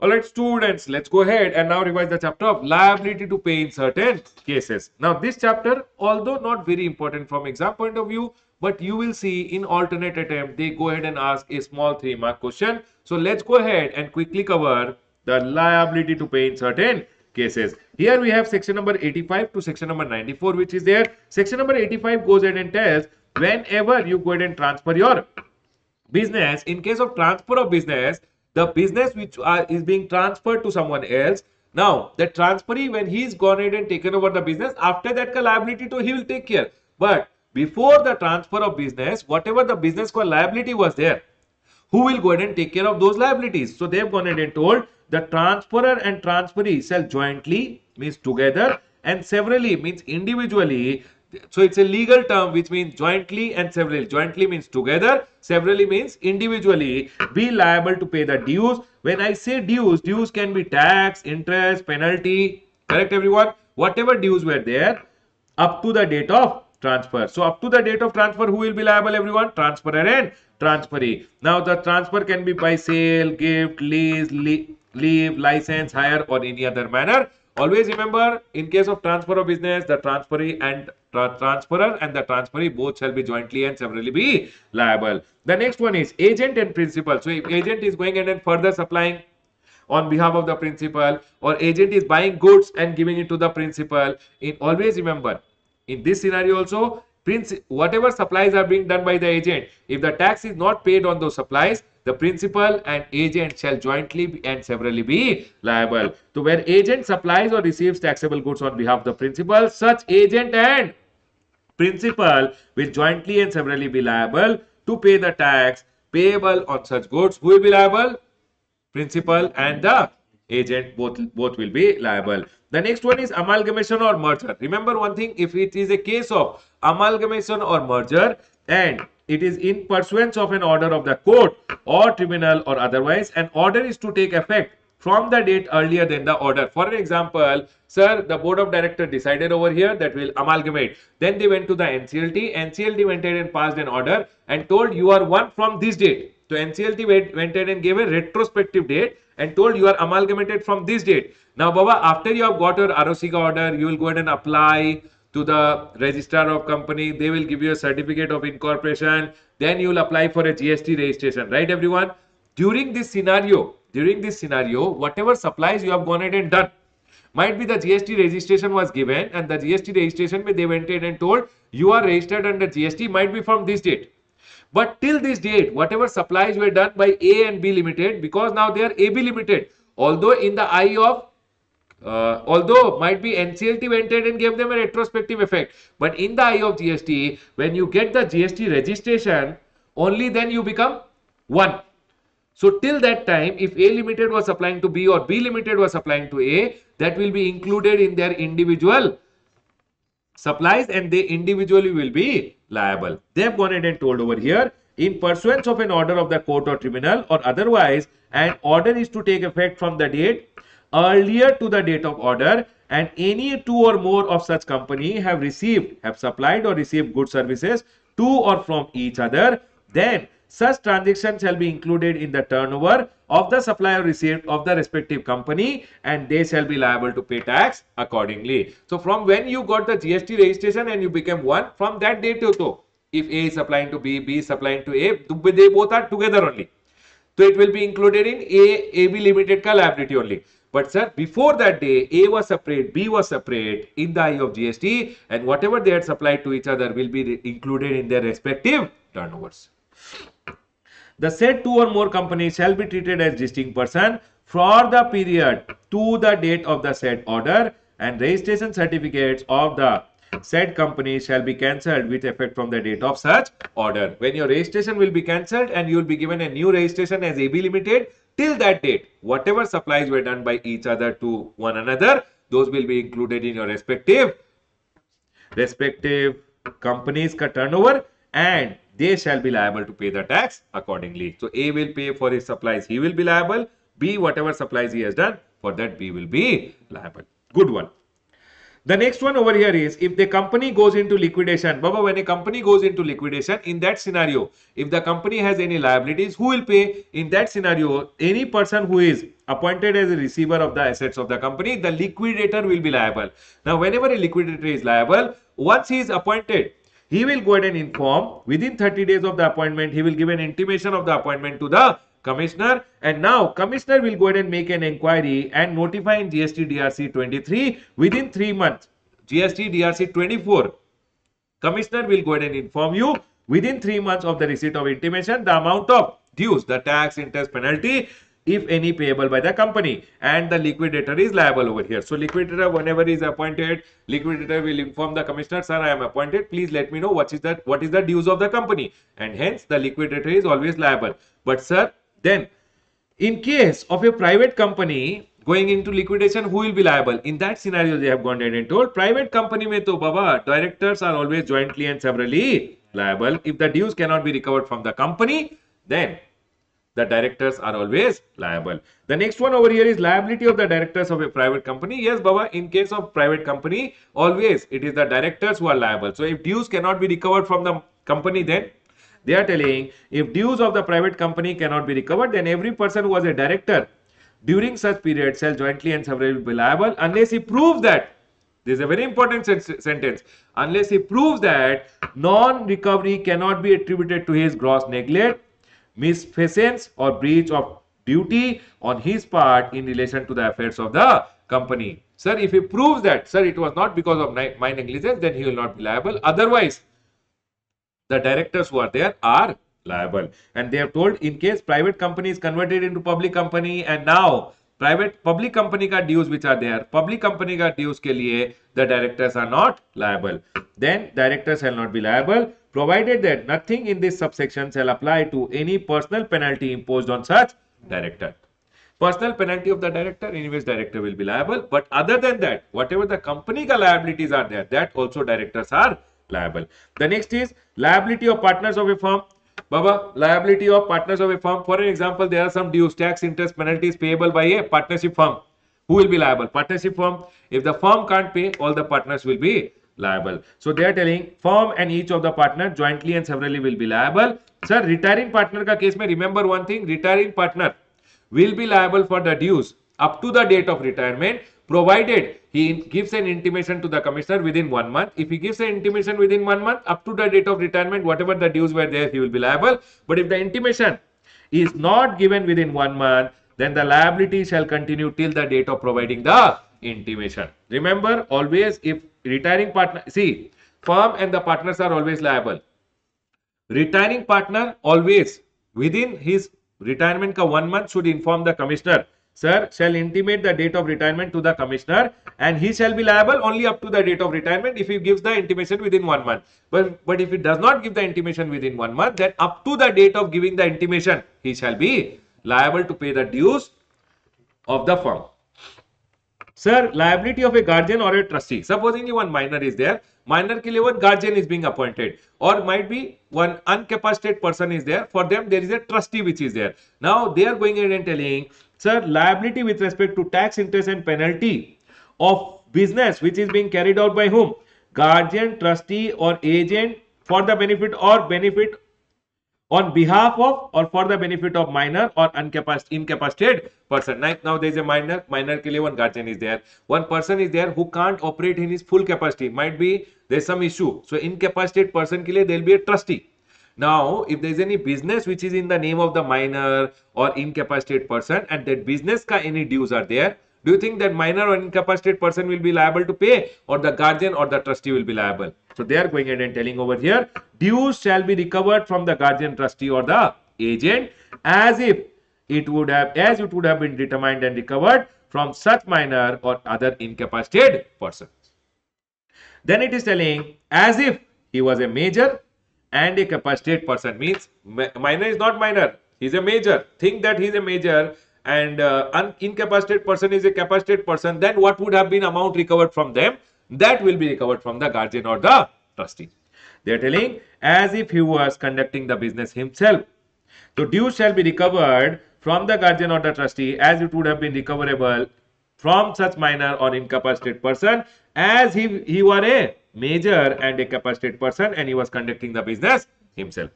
Alright students, let's go ahead and now revise the chapter of liability to pay in certain cases. Now this chapter, although not very important from exam point of view, but you will see in alternate attempt, they go ahead and ask a small 3-mark question. So let's go ahead and quickly cover the liability to pay in certain cases. Here we have section number 85 to section number 94, which is there. Section number 85 goes ahead and tells whenever you go ahead and transfer your business, in case of transfer of business, the business which is being transferred to someone else, now the transferee, when he's gone ahead and taken over the business, after that liability to he will take care. But before the transfer of business, whatever the business liability was there, who will go ahead and take care of those liabilities? So they have gone ahead and told the transferor and transferee shall jointly, means together, and severally means individually. So it's a legal term which means jointly and severally. Jointly means together, severally means individually, be liable to pay the dues. When I say dues, dues can be tax, interest, penalty, correct everyone? Whatever dues were there up to the date of transfer. So up to the date of transfer, who will be liable everyone? Transferor and transferee. Now the transfer can be by sale, gift, lease, leave, license, hire or any other manner. Always remember, in case of transfer of business, the transferee and transferor and the transferee both shall be jointly and severally be liable. The next one is agent and principal. So if agent is going and further supplying on behalf of the principal, or agent is buying goods and giving it to the principal, always remember, in this scenario also, whatever supplies are being done by the agent, if the tax is not paid on those supplies, the principal and agent shall jointly and severally be liable. So where agent supplies or receives taxable goods on behalf of the principal, such agent and principal will jointly and severally be liable to pay the tax payable on such goods. Who will be liable? Principal and the agent both will be liable. The next one is amalgamation or merger. Remember one thing, if it is a case of amalgamation or merger and it is in pursuance of an order of the court or tribunal or otherwise, an order is to take effect from the date earlier than the order. For an example, sir, the board of directors decided over here that will amalgamate. Then they went to the NCLT. NCLT went ahead and passed an order and told you are one from this date. So NCLT went ahead and gave a retrospective date and told you are amalgamated from this date. Now, Baba, after you have got your ROC order, you will go ahead and apply to the registrar of company. They will give you a certificate of incorporation. Then you will apply for a GST registration, right, everyone? During this scenario, whatever supplies you have gone ahead and done, might be the GST registration was given and the GST registration they went ahead and told you are registered under GST, might be from this date. But till this date, whatever supplies were done by A and B Limited, because now they are AB Limited, although in the eye of, although might be NCLT went ahead and gave them a retrospective effect, but in the eye of GST, when you get the GST registration, only then you become one. So till that time, if A Limited was supplying to B or B Limited was supplying to A, that will be included in their individual supplies and they individually will be liable. They have gone ahead and told over here, in pursuance of an order of the court or tribunal or otherwise, an order is to take effect from the date earlier to the date of order, and any two or more of such company have supplied or received good services to or from each other, then such transaction shall be included in the turnover of the supplier received of the respective company and they shall be liable to pay tax accordingly. So from when you got the GST registration and you became one, from that date to, if A is supplying to B, B is supplying to A, they both are together only. So it will be included in AB Limited liability only. But sir, before that day, A was separate, B was separate in the eye of GST, and whatever they had supplied to each other will be included in their respective turnovers. The said two or more companies shall be treated as distinct person for the period to the date of the said order, and registration certificates of the said company shall be cancelled with effect from the date of such order. When your registration will be cancelled and you will be given a new registration as AB Limited, till that date, whatever supplies were done by each other to one another, those will be included in your respective companies ka turnover and they shall be liable to pay the tax accordingly. So A will pay for his supplies, he will be liable. B, whatever supplies he has done, for that B will be liable. Good one. The next one over here is if the company goes into liquidation. Baba, when a company goes into liquidation, in that scenario, if the company has any liabilities, who will pay? In that scenario, any person who is appointed as a receiver of the assets of the company, the liquidator will be liable. Now, whenever a liquidator is liable, once he is appointed, he will go ahead and inform within 30 days of the appointment. He will give an intimation of the appointment to the commissioner, and now commissioner will go ahead and make an inquiry and notify in GST DRC 23 within 3 months. GST DRC 24, commissioner will go ahead and inform you within 3 months of the receipt of intimation the amount of dues, the tax, interest, penalty, if any, payable by the company, and the liquidator is liable over here. So liquidator, whenever is appointed, liquidator will inform the commissioner, sir, I am appointed, please let me know what is the dues of the company, and hence the liquidator is always liable. But sir, then in case of a private company going into liquidation, who will be liable? In that scenario, they have gone ahead and told private company mein to baba, directors are always jointly and severally liable. If the dues cannot be recovered from the company, then the directors are always liable. The next one over here is liability of the directors of a private company. Yes, baba, in case of private company, always it is the directors who are liable. So if dues cannot be recovered from the company, then they are telling if dues of the private company cannot be recovered, then every person who was a director during such period shall jointly and severally be liable unless he proves that, this is a very important sentence, unless he proves that non-recovery cannot be attributed to his gross neglect, misfeasance or breach of duty on his part in relation to the affairs of the company. Sir, if he proves that, sir, it was not because of my negligence, then he will not be liable. Otherwise, the directors who are there are liable. And they have told in case private company is converted into public company and now public company ka dues which are there, public company ka dues ke liye the directors are not liable. Then directors shall not be liable provided that nothing in this subsection shall apply to any personal penalty imposed on such director. Personal penalty of the director, in which director will be liable. But other than that, whatever the company ka liabilities are there, that also directors are liable. The next is liability of partners of a firm. Baba, liability of partners of a firm. For an example, there are some dues, tax, interest, penalties payable by a partnership firm. Who will be liable? Partnership firm. If the firm can't pay, all the partners will be liable. So they are telling firm and each of the partners jointly and severally will be liable. Sir, retiring partner ka case mein remember one thing, retiring partner will be liable for the dues up to the date of retirement provided he gives an intimation to the commissioner within 1 month. If he gives an intimation within 1 month up to the date of retirement, whatever the dues were there, he will be liable. But if the intimation is not given within 1 month, then the liability shall continue till the date of providing the intimation. Remember, always if retiring partner, see, firm and the partners are always liable. Retiring partner always within his retirement ka 1 month should inform the commissioner, sir, shall intimate the date of retirement to the commissioner and he shall be liable only up to the date of retirement if he gives the intimation within 1 month. But if he does not give the intimation within 1 month, then up to the date of giving the intimation, he shall be liable to pay the dues of the firm. Sir, liability of a guardian or a trustee. Supposing one minor is there, minor ke liye one guardian is being appointed, or might be one incapacitated person is there. For them, there is a trustee which is there. Now they are going ahead and telling, sir, liability with respect to tax, interest, and penalty of business which is being carried out by whom? Guardian, trustee, or agent for the benefit on behalf of or for the benefit of minor or incapacitated person. Now there is a minor ke liye one guardian is there. One person is there who can't operate in his full capacity. Might be there's some issue. So incapacitated person ke liye there will be a trustee. Now, if there is any business which is in the name of the minor or incapacitated person and that business ka any dues are there, do you think that minor or incapacitated person will be liable to pay or the guardian or the trustee will be liable? So they are going ahead and telling over here, dues shall be recovered from the guardian, trustee or the agent as it would have been determined and recovered from such minor or other incapacitated person. Then it is telling as if he was a major and a capacitated person, means minor is not minor, he is a major. Think that he is a major and incapacitated person is a capacitated person, then what would have been amount recovered from them? That will be recovered from the guardian or the trustee. They are telling as if he was conducting the business himself. So dues shall be recovered from the guardian or the trustee as it would have been recoverable from such minor or incapacitated person as he were a major and a capacitated person and he was conducting the business himself.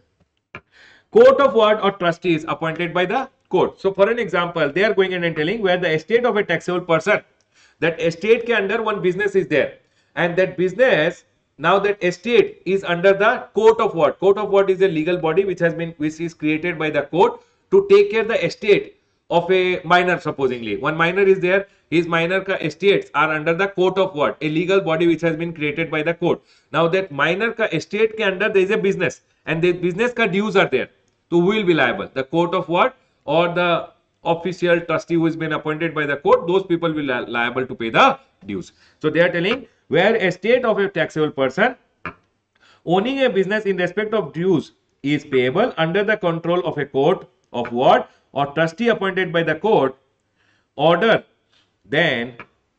Court of ward or trustee is appointed by the court. So for an example, they are going in and telling where the estate of a taxable person, that estate ke under one business is there, and that business, now that estate is under the court of ward. Court of ward is a legal body which is created by the court to take care the estate of a minor. Supposingly one minor is there, his minor ka estates are under the court of ward, a legal body which has been created by the court. Now that minor ka estate ke under there is a business and the business ka dues are there. So who will be liable? The court of what or the official trustee who has been appointed by the court, those people will be liable to pay the dues. So they are telling where estate of a taxable person owning a business in respect of dues is payable under the control of a court of what or trustee appointed by the court order, then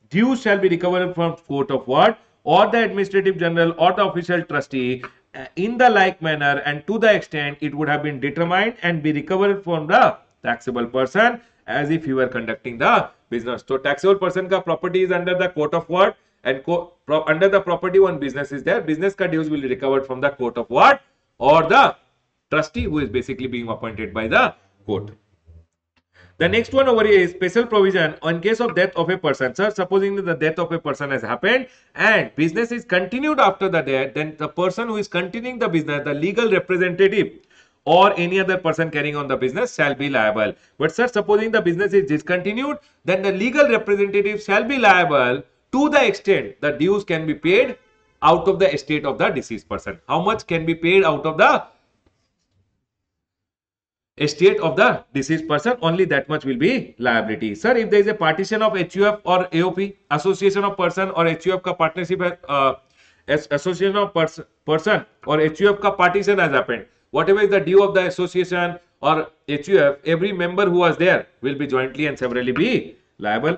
dues shall be recovered from court of what or the administrative general or the official trustee in the like manner and to the extent it would have been determined and be recovered from the taxable person as if he were conducting the business. So taxable person ka property is under the court of what and under the property one business is there. Business ka dues will be recovered from the court of what or the trustee who is basically being appointed by the court. The next one over here is special provision on case of death of a person. Sir, supposing that the death of a person has happened and business is continued after the death, then the person who is continuing the business, the legal representative or any other person carrying on the business shall be liable. But sir, supposing the business is discontinued, then the legal representative shall be liable to the extent the dues can be paid out of the estate of the deceased person. How much can be paid out of the estate of the deceased person? Only that much will be liability. Sir, if there is a partition of HUF or AOP, association of person or HUF ka partnership, association of person or HUF ka partition has happened, whatever is the due of the association or HUF, every member who was there will be jointly and severally be liable.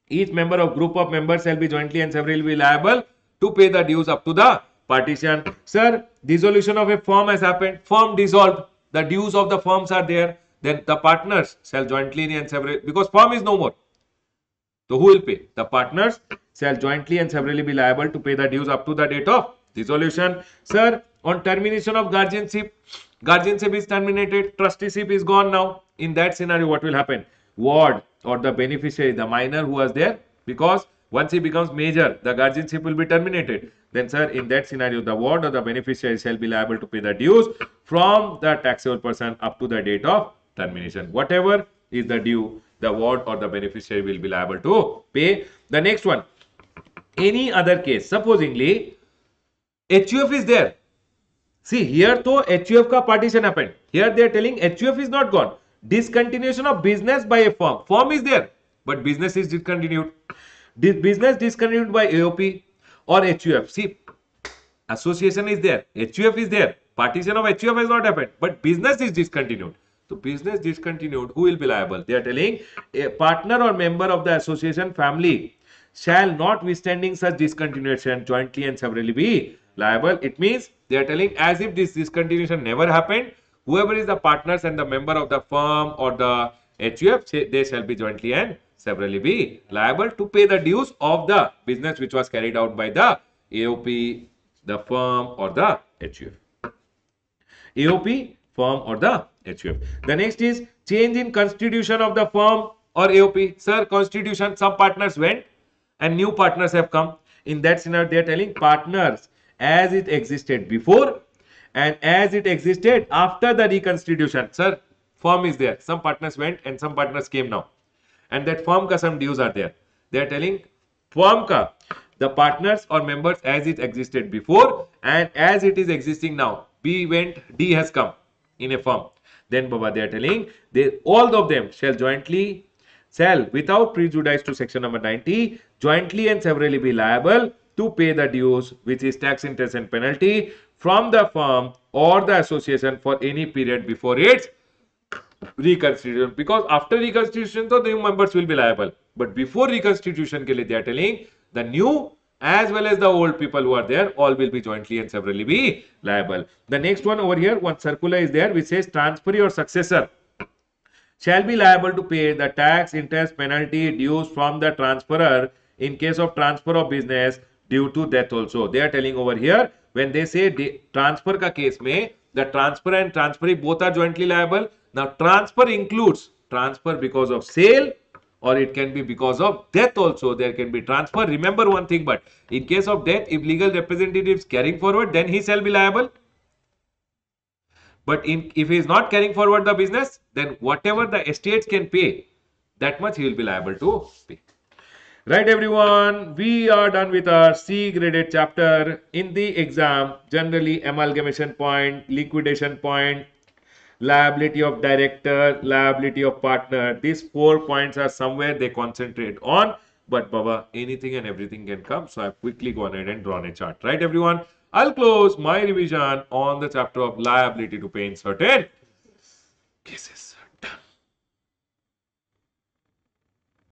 Each member of group of members shall be jointly and severally be liable to pay the dues up to the partition. Sir, dissolution of a firm has happened, firm dissolved, the dues of the firms are there, then the partners shall jointly and severally, because firm is no more. So who will pay? The partners shall jointly and severally be liable to pay the dues up to the date of dissolution. Sir, on termination of guardianship, guardianship is terminated, trusteeship is gone now. In that scenario, what will happen? Ward or the beneficiary, the minor who was there, because once he becomes major, the guardianship will be terminated. Then, sir, in that scenario, the ward or the beneficiary shall be liable to pay the dues from the taxable person up to the date of termination. Whatever is the due, the ward or the beneficiary will be liable to pay. The next one, any other case, supposingly HUF is there. See, here to HUF ka partition happened. Here they are telling HUF is not gone. Discontinuation of business by a firm. Firm is there, but business is discontinued. Business discontinued by AOP or HUF. See, association is there, HUF is there, partition of HUF has not happened, but business is discontinued. So business discontinued, who will be liable? They are telling a partner or member of the association family shall, notwithstanding such discontinuation, jointly and severally be liable. It means they are telling as if this discontinuation never happened, whoever is the partners and the member of the firm or the HUF, they shall be jointly and severally be liable to pay the dues of the business which was carried out by the AOP, the firm or the HUF. AOP, firm or the HUF. The next is change in constitution of the firm or AOP. Sir, constitution, some partners went and new partners have come. In that scenario, they are telling partners as it existed before and as it existed after the reconstitution. Sir, firm is there. Some partners went and some partners came now. And that firm ka some dues are there. They are telling firm ka, the partners or members as it existed before and as it is existing now. B went, D has come in a firm. Then Baba, they are telling all of them shall without prejudice to section number 90 jointly and severally be liable to pay the dues, which is tax, interest and penalty from the firm or the association for any period before its reconstitution. Because after reconstitution, the new members will be liable. But before reconstitution, they are telling the new as well as the old people who are there, all will be jointly and severally be liable. The next one over here, one circular is there which says transferee or successor shall be liable to pay the tax, interest, penalty, dues from the transferor in case of transfer of business due to death also. They are telling over here, when they say transfer ka case mein, the transferor and transferee both are jointly liable. Now, transfer includes transfer because of sale, or it can be because of death also. There can be transfer. Remember one thing, but in case of death, if legal representative is carrying forward, then he shall be liable. But if he is not carrying forward the business, then whatever the estates can pay, that much he will be liable to pay. Right, everyone, we are done with our C graded chapter. In the exam, generally amalgamation point, liquidation point, liability of director, liability of partner. These 4 points are somewhere they concentrate on. But Baba, anything and everything can come. So I've quickly gone ahead and drawn a chart. Right, everyone? I'll close my revision on the chapter of liability to pay in certain cases.